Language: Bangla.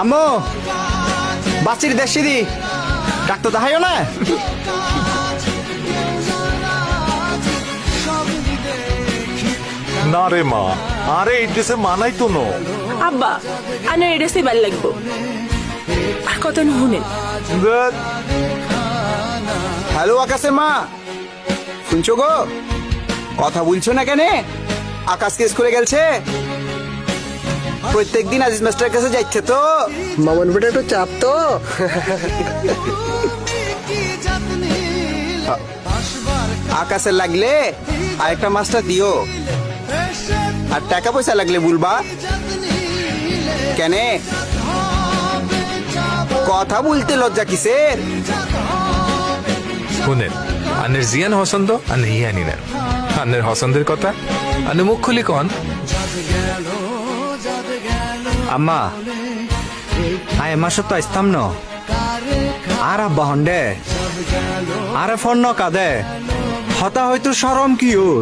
আম্মু বাচ্চির দেশি দি ডাক্তার দেখাইও না। না রে মা, আরে এই ড্রেসে মানাই তো নো। আব্বা আনে এডেসে ভাল লাগবো আর কত শুনেন। হ্যালো আকাশের মা, শুনছো গো? কথা বলছো না কেন? আকাশ কেস করে গেছে, প্রত্যেকদিন আজিজ মাস্টারের কাছে যাচ্ছে তো। মামন বেটা একটু চাপ তো। আকাশের লাগলে আরেকটা মাস্টার দিও, আর টাকা পয়সা লাগলে বলবা। কেন কথা বলতে লজ্জা কিসের? শুনেন, আনের জিয়ান হসন্দ আর হিয়ানি নেন। আনের হসন্দের কথা আনে মুখ খুলি কন। আম্মা আয় মাসে তো আসতাম ন, আর আব্বা হন্ডে আরে ফোন ন কাদে হতা হয়তো সরম কি ওর।